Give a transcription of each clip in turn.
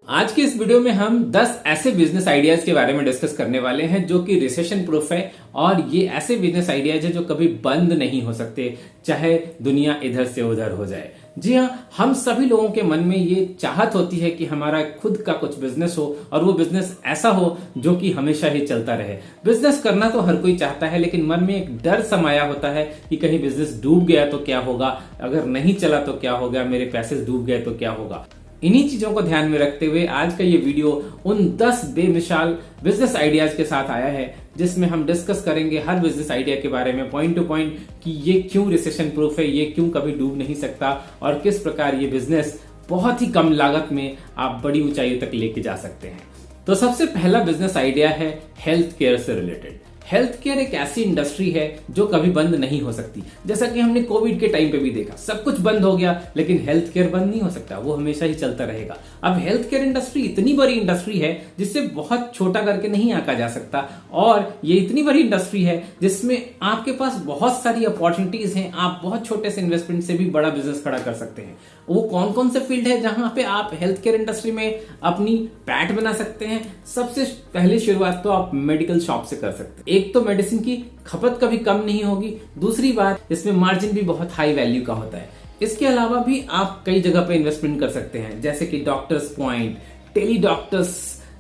आज की इस वीडियो में हम 10 ऐसे बिजनेस आइडियाज के बारे में डिस्कस करने वाले हैं जो कि रिसेशन प्रूफ है और ये ऐसे बिजनेस आइडियाज है जो कभी बंद नहीं हो सकते, चाहे दुनिया इधर से उधर हो जाए। जी हाँ, हम सभी लोगों के मन में ये चाहत होती है कि हमारा खुद का कुछ बिजनेस हो और वो बिजनेस ऐसा हो जो कि हमेशा ही चलता रहे। बिजनेस करना तो हर कोई चाहता है, लेकिन मन में एक डर समाया होता है कि कहीं बिजनेस डूब गया तो क्या होगा, अगर नहीं चला तो क्या होगा, मेरे पैसे डूब गए तो क्या होगा। इन्हीं चीजों को ध्यान में रखते हुए आज का ये वीडियो उन 10 बेमिसाल बिजनेस आइडियाज के साथ आया है, जिसमें हम डिस्कस करेंगे हर बिजनेस आइडिया के बारे में पॉइंट टू पॉइंट कि ये क्यों रिसेशन प्रूफ है, ये क्यों कभी डूब नहीं सकता और किस प्रकार ये बिजनेस बहुत ही कम लागत में आप बड़ी ऊंचाई तक लेके जा सकते हैं। तो सबसे पहला बिजनेस आइडिया है हेल्थ केयर से रिलेटेड। हेल्थ केयर एक ऐसी इंडस्ट्री है जो कभी बंद नहीं हो सकती। जैसा कि हमने कोविड के टाइम पे भी देखा, सब कुछ बंद हो गया लेकिन हेल्थ केयर बंद नहीं हो सकता, वो हमेशा ही चलता रहेगा। अब हेल्थ केयर इंडस्ट्री इतनी बड़ी इंडस्ट्री है जिससे बहुत छोटा करके नहीं आंका जा सकता, और ये इतनी बड़ी इंडस्ट्री है जिसमें आपके पास बहुत सारी अपॉर्चुनिटीज हैं। आप बहुत छोटे से इन्वेस्टमेंट से भी बड़ा बिजनेस खड़ा कर सकते हैं। वो कौन कौन से फील्ड है जहां पे आप हेल्थ केयर इंडस्ट्री में अपनी पैठ बना सकते हैं? सबसे पहली शुरुआत तो आप मेडिकल शॉप से कर सकते हैं। एक तो मेडिसिन की खपत कभी कम नहीं होगी, दूसरी बात इसमें मार्जिन भी बहुत हाई वैल्यू का होता है। इसके अलावा भी आप कई जगह पे इन्वेस्टमेंट कर सकते हैं, जैसे कि डॉक्टर्स पॉइंट, टेली डॉक्टर्स,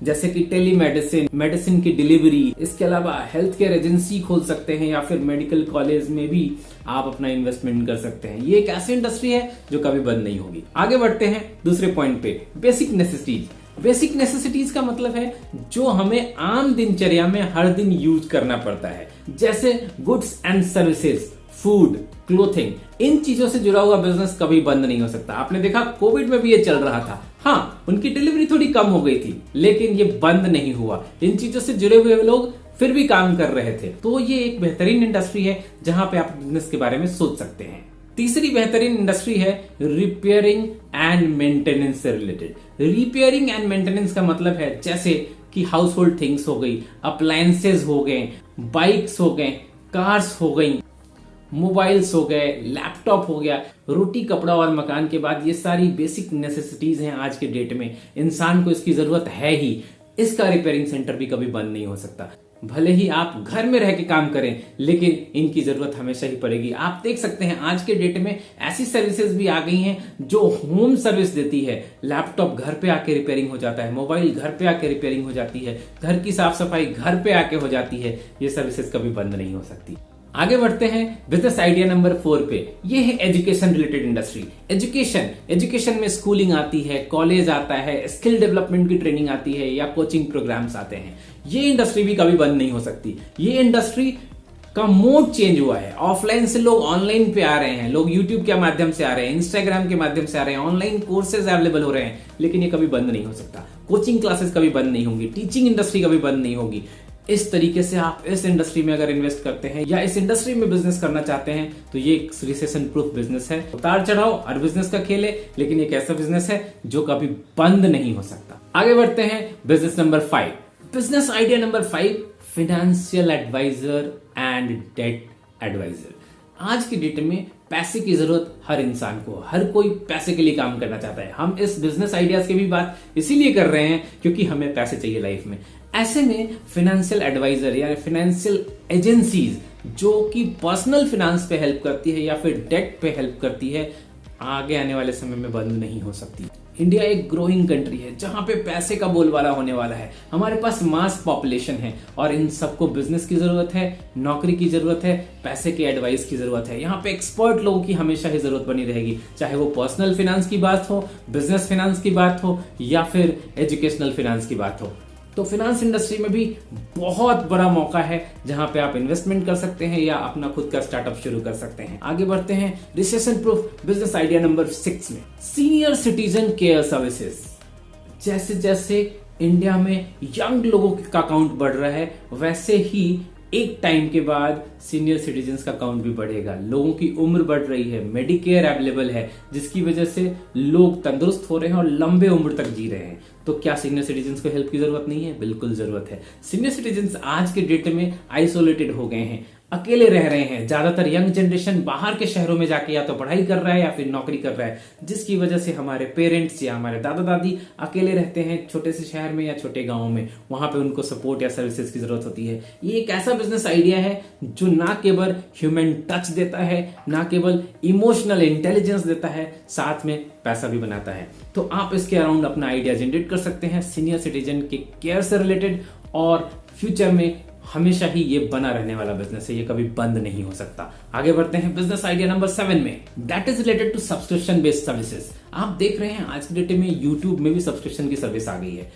जैसे कि टेली मेडिसिन, मेडिसिन की डिलीवरी। इसके अलावा हेल्थ केयर एजेंसी खोल सकते हैं या फिर मेडिकल कॉलेज में भी आप अपना इन्वेस्टमेंट कर सकते हैं। ये एक ऐसी इंडस्ट्री है जो कभी बंद नहीं होगी। आगे बढ़ते हैं दूसरे पॉइंट पे, बेसिक नेसेसिटीज। बेसिक नेसेसिटीज का मतलब है जो हमें आम दिनचर्या में हर दिन यूज करना पड़ता है, जैसे goods and services, food, clothing. इन चीजों से जुड़ा हुआ बिजनेस कभी बंद नहीं हो सकता। आपने देखा कोविड में भी ये चल रहा था। हाँ, उनकी डिलीवरी थोड़ी कम हो गई थी लेकिन ये बंद नहीं हुआ। इन चीजों से जुड़े हुए लोग फिर भी काम कर रहे थे। तो ये एक बेहतरीन इंडस्ट्री है जहां पे आप बिजनेस के बारे में सोच सकते हैं। तीसरी बेहतरीन इंडस्ट्री है रिपेयरिंग एंड मेंटेनेंस से रिलेटेड। रिपेयरिंग एंड मेंटेनेंस का मतलब है जैसे कि हाउस होल्ड थिंग्स हो गई, अप्लायंसेज हो गए, बाइक्स हो गए, कार्स हो गई, मोबाइल्स हो गए, लैपटॉप हो गया। रोटी, कपड़ा और मकान के बाद ये सारी बेसिक नेसेसिटीज हैं आज के डेट में। इंसान को इसकी जरूरत है ही। इसका रिपेयरिंग सेंटर भी कभी बंद नहीं हो सकता। भले ही आप घर में रह के काम करें लेकिन इनकी जरूरत हमेशा ही पड़ेगी। आप देख सकते हैं आज के डेट में ऐसी सर्विसेज भी आ गई हैं जो होम सर्विस देती है। लैपटॉप घर पे आके रिपेयरिंग हो जाता है, मोबाइल घर पे आके रिपेयरिंग हो जाती है, घर की साफ सफाई घर पे आके हो जाती है। ये सर्विसेज कभी बंद नहीं हो सकती। आगे बढ़ते हैं बिजनेस आइडिया नंबर 4 पे। ये है एजुकेशन रिलेटेड इंडस्ट्री। एजुकेशन में स्कूलिंग आती है, कॉलेज आता है, स्किल डेवलपमेंट की ट्रेनिंग आती है या कोचिंग प्रोग्राम्स आते हैं। ये इंडस्ट्री भी कभी बंद नहीं हो सकती। ये इंडस्ट्री का मोड चेंज हुआ है। ऑफलाइन से लोग ऑनलाइन पे आ रहे हैं, लोग यूट्यूब के माध्यम से आ रहे हैं, इंस्टाग्राम के माध्यम से आ रहे हैं, ऑनलाइन कोर्सेज अवेलेबल हो रहे हैं, लेकिन ये कभी बंद नहीं हो सकता। कोचिंग क्लासेस कभी बंद नहीं होंगी, टीचिंग इंडस्ट्री कभी बंद नहीं होगी। इस तरीके से आप इस इंडस्ट्री में अगर इन्वेस्ट करते हैं या इस इंडस्ट्री में बिजनेस करना चाहते हैं तो ये एक रिसेशन प्रूफ बिजनेस है। उतार चढ़ाव हर बिजनेस का खेल है, लेकिन एक ऐसा बिजनेस है जो कभी बंद नहीं हो सकता। आगे बढ़ते हैं business number 5। Business idea number 5, financial adviser and debt adviser. आज की डेट में पैसे की जरूरत हर इंसान को, हर कोई पैसे के लिए काम करना चाहता है। हम इस बिजनेस आइडियाज की भी बात इसीलिए कर रहे हैं क्योंकि हमें पैसे चाहिए लाइफ में। ऐसे में फाइनेंशियल एडवाइजर या फाइनेंशियल एजेंसीज जो कि पर्सनल फाइनेंस पे हेल्प करती है या फिर डेट पे हेल्प करती है, आगे आने वाले समय में बंद नहीं हो सकती। इंडिया एक ग्रोइंग कंट्री है जहां पे पैसे का बोलबाला होने वाला है। हमारे पास मास पॉपुलेशन है और इन सबको बिजनेस की जरूरत है, नौकरी की जरूरत है, पैसे के एडवाइस की जरूरत है। यहाँ पे एक्सपर्ट लोगों की हमेशा ही जरूरत बनी रहेगी, चाहे वो पर्सनल फाइनेंस की बात हो, बिजनेस फाइनेंस की बात हो या फिर एजुकेशनल फाइनेंस की बात हो। तो फाइनेंस इंडस्ट्री में भी बहुत बड़ा मौका है जहां पे आप इन्वेस्टमेंट कर सकते हैं या अपना खुद का स्टार्टअप शुरू कर सकते हैं। आगे बढ़ते हैं recession proof business idea number 6 में, सीनियर सिटीजन केयर सर्विसेज। जैसे जैसे इंडिया में यंग लोगों का काउंट बढ़ रहा है, वैसे ही एक टाइम के बाद सीनियर सिटीजन्स का काउंट भी बढ़ेगा। लोगों की उम्र बढ़ रही है, मेडिकेयर अवेलेबल है, जिसकी वजह से लोग तंदुरुस्त हो रहे हैं और लंबे उम्र तक जी रहे हैं। तो क्या सीनियर सिटीजन्स को हेल्प की जरूरत नहीं है? बिल्कुल जरूरत है। सीनियर सिटीजन्स आज के डेट में आइसोलेटेड हो गए हैं। अकेले रह रहे हैं। ज्यादातर यंग जनरेशन बाहर के शहरों में जाके या तो पढ़ाई कर रहा है या फिर नौकरी कर रहा है, जिसकी वजह से हमारे पेरेंट्स या हमारे दादा दादी अकेले रहते हैं छोटे से शहर में या छोटे गांव में। वहां पे उनको सपोर्ट या सर्विसेज की जरूरत होती है। ये एक ऐसा बिजनेस आइडिया है जो ना केवल ह्यूमन टच देता है, ना केवल इमोशनल इंटेलिजेंस देता है, साथ में पैसा भी बनाता है। तो आप इसके अराउंड अपना आइडिया जनरेट कर सकते हैं सीनियर सिटीजन के केयर से रिलेटेड, और फ्यूचर में हमेशा ही ये बना रहने वाला बिजनेस है, ये कभी बंद नहीं हो सकता। आगे बढ़ते हैं बिजनेस आइडिया नंबर 7 में, that is related to subscription based services. आप देख रहे हैं आज के डेट में यूट्यूब में भी सब्सक्रिप्शन की सर्विस आ गई है,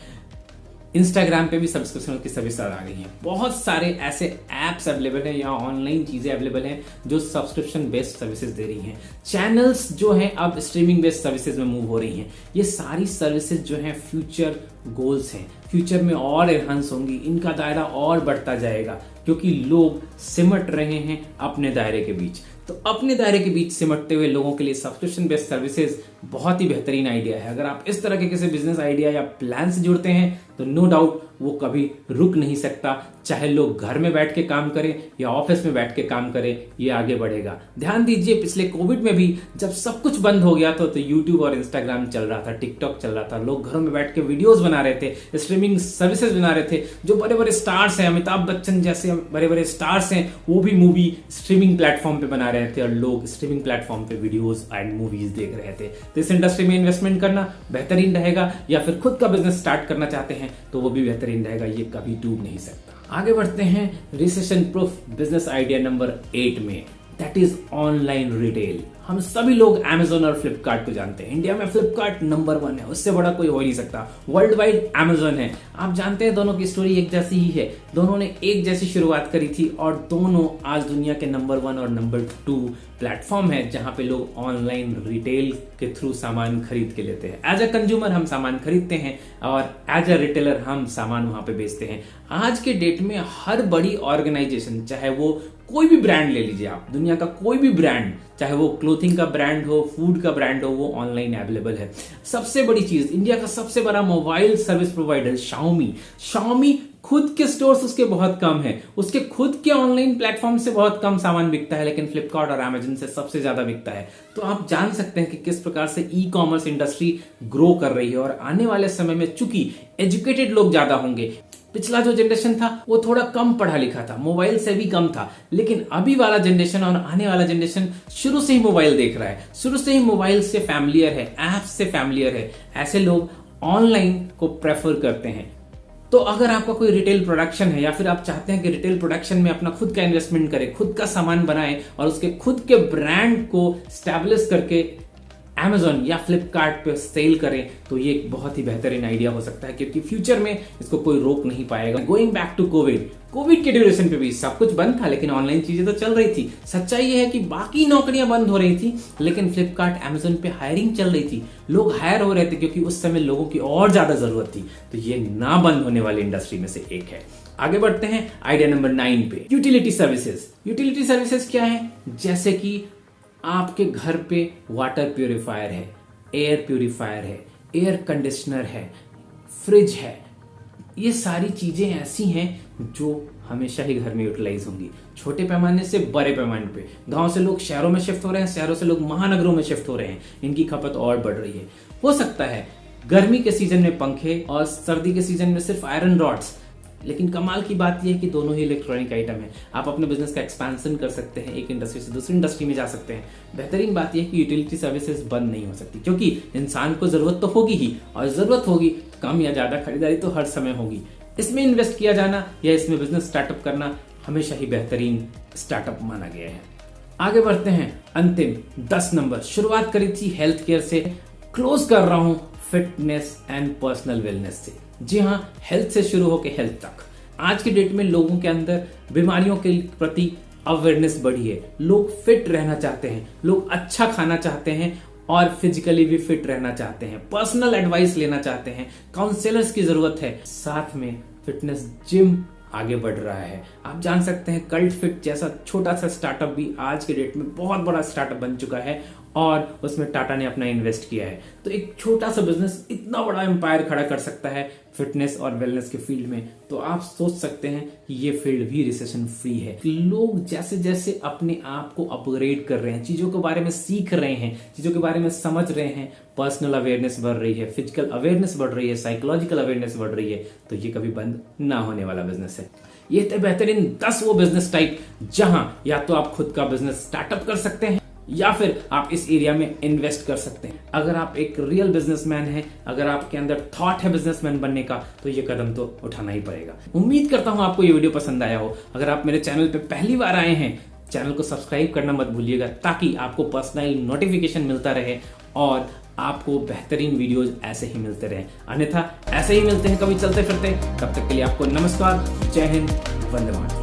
इंस्टाग्राम पे भी सब्सक्रिप्शन की सर्विस आ गई है। बहुत सारे ऐसे एप्स अवेलेबल हैं या ऑनलाइन चीजें अवेलेबल हैं जो सब्सक्रिप्शन बेस्ड सर्विसेज दे रही हैं। चैनल्स जो हैं अब स्ट्रीमिंग बेस्ड सर्विसेज में मूव हो रही हैं। ये सारी सर्विसेज जो हैं फ्यूचर गोल्स हैं, फ्यूचर में और एनहांस होंगी, इनका दायरा और बढ़ता जाएगा क्योंकि लोग सिमट रहे हैं अपने दायरे के बीच। तो अपने दायरे के बीच सिमटते हुए लोगों के लिए सब्सक्रिप्शन बेस्ड सर्विसेज बहुत ही बेहतरीन आइडिया है। अगर आप इस तरह के किसी बिजनेस आइडिया या प्लान से जुड़ते हैं तो नो डाउट वो कभी रुक नहीं सकता। चाहे लोग घर में बैठ के काम करें या ऑफिस में बैठ के काम करें, ये आगे बढ़ेगा। ध्यान दीजिए, पिछले कोविड में भी जब सब कुछ बंद हो गया था तो यूट्यूब और इंस्टाग्राम चल रहा था, टिकटॉक चल रहा था, लोग घरों में बैठ के वीडियोस बना रहे थे, स्ट्रीमिंग सर्विसेज बना रहे थे। जो बड़े बड़े स्टार्स हैं, अमिताभ बच्चन जैसे बड़े बड़े स्टार्स हैं, वो भी मूवी स्ट्रीमिंग प्लेटफॉर्म पे बना रहे थे और लोग स्ट्रीमिंग प्लेटफॉर्म पे वीडियोस एंड मूवीज देख रहे थे। तो इस इंडस्ट्री में इन्वेस्टमेंट करना बेहतरीन रहेगा, या फिर खुद का बिजनेस स्टार्ट करना चाहते हैं तो वो भी बेहतरीन रहेगा, ये कभी डूब नहीं सकता। आगे बढ़ते हैं recession proof business idea number 8 में, दैट इज ऑनलाइन रिटेल। हम सभी लोग Amazon और फ्लिपकार्ट को जानते हैं। इंडिया में फ्लिपकार्ट नंबर 1 है, उससे बड़ा कोई हो ही नहीं सकता। वर्ल्ड वाइड Amazon है। आप जानते हैं दोनों की स्टोरी एक जैसी ही है, दोनों ने एक जैसी शुरुआत करी थी और दोनों आज दुनिया के नंबर 1 और नंबर 2 प्लेटफॉर्म है जहां पे लोग ऑनलाइन रिटेल के थ्रू सामान खरीद के लेते हैं। एज अ कंज्यूमर हम सामान खरीदते हैं और एज अ रिटेलर हम सामान वहां पे बेचते हैं। आज के डेट में हर बड़ी ऑर्गेनाइजेशन, चाहे वो कोई भी ब्रांड ले लीजिए आप, दुनिया का कोई भी ब्रांड, चाहे वो क्लोथिंग का ब्रांड हो, फूड का ब्रांड हो, वो ऑनलाइन अवेलेबल है। सबसे बड़ी चीज, इंडिया का सबसे बड़ा मोबाइल सर्विस प्रोवाइडर Xiaomi खुद के स्टोर्स उसके बहुत कम है, उसके खुद के ऑनलाइन प्लेटफॉर्म से बहुत कम सामान बिकता है, लेकिन फ्लिपकार्ट और Amazon से सबसे ज्यादा बिकता है। तो आप जान सकते हैं कि किस प्रकार से ई कॉमर्स इंडस्ट्री ग्रो कर रही है। और आने वाले समय में चूंकि एजुकेटेड लोग ज्यादा होंगे, पिछला जो जनरेशन था वो थोड़ा कम पढ़ा लिखा था, मोबाइल से भी कम था, लेकिन अभी वाला जनरेशन और आने वाला जनरेशन शुरू से ही मोबाइल देख रहा है, शुरू से ही मोबाइल से फैमिलियर है, ऐप से फैमिलियर है। ऐसे लोग ऑनलाइन को प्रेफर करते हैं। तो अगर आपका कोई रिटेल प्रोडक्शन है या फिर आप चाहते हैं कि रिटेल प्रोडक्शन में अपना खुद का इन्वेस्टमेंट करें, खुद का सामान बनाएं और उसके खुद के ब्रांड को स्टैब्लिश करके Amazon या फ्लिपकार्ट पे सेल करें, तो ये एक बहुत ही बेहतरीन आइडिया हो सकता है क्योंकि फ्यूचर में इसको कोई रोक नहीं पाएगा। गोइंग बैक टू कोविड के ड्यूरेशन पे भी सब कुछ बंद था, लेकिन ऑनलाइन चीजें तो चल रही थी। सच्चाई ये है कि बाकी नौकरियां बंद हो रही थी, लेकिन फ्लिपकार्ट Amazon पे हायरिंग चल रही थी, लोग हायर हो रहे थे क्योंकि उस समय लोगों की और ज्यादा जरूरत थी। तो ये ना बंद होने वाली इंडस्ट्री में से एक है। आगे बढ़ते हैं आइडिया नंबर 9 पे, यूटिलिटी सर्विसेज। यूटिलिटी सर्विसेज क्या है? जैसे कि आपके घर पे वाटर प्यूरिफायर है, एयर प्यूरिफायर है, एयर कंडीशनर है, फ्रिज है। ये सारी चीजें ऐसी हैं जो हमेशा ही घर में यूटिलाइज होंगी, छोटे पैमाने से बड़े पैमाने पे। गांव से लोग शहरों में शिफ्ट हो रहे हैं, शहरों से लोग महानगरों में शिफ्ट हो रहे हैं, इनकी खपत और बढ़ रही है। हो सकता है गर्मी के सीजन में पंखे और सर्दी के सीजन में सिर्फ आयरन रॉड्स, लेकिन कमाल की बात यह है कि दोनों ही इलेक्ट्रॉनिक आइटम है। आप अपने बिजनेस का एक्सपेंशन कर सकते हैं, एक इंडस्ट्री से दूसरी इंडस्ट्री में जा सकते हैं। बेहतरीन बात यह है कि यूटिलिटी सर्विसेज बंद नहीं हो सकती, क्योंकि इंसान को जरूरत तो होगी ही, और जरूरत होगी कम या ज्यादा खरीदारी तो हर समय होगी। इसमें इन्वेस्ट किया जाना या इसमें बिजनेस स्टार्टअप करना हमेशा ही बेहतरीन स्टार्टअप माना गया है। आगे बढ़ते हैं अंतिम 10 नंबर। शुरुआत करी थी हेल्थ केयर से, क्लोज कर रहा हूं फिटनेस एंड पर्सनल वेलनेस से। जी हाँ, हेल्थ से शुरू होकर हेल्थ तक। आज के डेट में लोगों के अंदर बीमारियों के प्रति अवेयरनेस बढ़ी है। लोग फिट रहना चाहते हैं, लोग अच्छा खाना चाहते हैं और फिजिकली भी फिट रहना चाहते हैं, पर्सनल एडवाइस लेना चाहते हैं, काउंसलर्स की जरूरत है, साथ में फिटनेस जिम आगे बढ़ रहा है। आप जान सकते हैं कल्ट फिट जैसा छोटा सा स्टार्टअप भी आज के डेट में बहुत बड़ा स्टार्टअप बन चुका है और उसमें टाटा ने अपना इन्वेस्ट किया है। तो एक छोटा सा बिजनेस इतना बड़ा एम्पायर खड़ा कर सकता है फिटनेस और वेलनेस के फील्ड में। तो आप सोच सकते हैं कि ये फील्ड भी रिसेशन फ्री है। लोग जैसे जैसे अपने आप को अपग्रेड कर रहे हैं, चीजों के बारे में सीख रहे हैं, चीजों के बारे में समझ रहे हैं, पर्सनल अवेयरनेस बढ़ रही है, फिजिकल अवेयरनेस बढ़ रही है, साइकोलॉजिकल अवेयरनेस बढ़ रही है, तो ये कभी बंद ना होने वाला बिजनेस है। ये थे बेहतरीन 10 वो बिजनेस टाइप जहां या तो आप खुद का बिजनेस स्टार्टअप कर सकते हैं या फिर आप इस एरिया में इन्वेस्ट कर सकते हैं। अगर आप एक रियल बिजनेसमैन हैं, अगर आपके अंदर थॉट है बिजनेसमैन बनने का, तो ये कदम तो उठाना ही पड़ेगा। उम्मीद करता हूं आपको ये वीडियो पसंद आया हो। अगर आप मेरे चैनल पे पहली बार आए हैं, चैनल को सब्सक्राइब करना मत भूलिएगा, ताकि आपको पर्सनल नोटिफिकेशन मिलता रहे और आपको बेहतरीन वीडियोज ऐसे ही मिलते रहे। अन्यथा ऐसे ही मिलते हैं कभी चलते फिरते। तब तक के लिए आपको नमस्कार, जय हिंद, वंदे मातरम।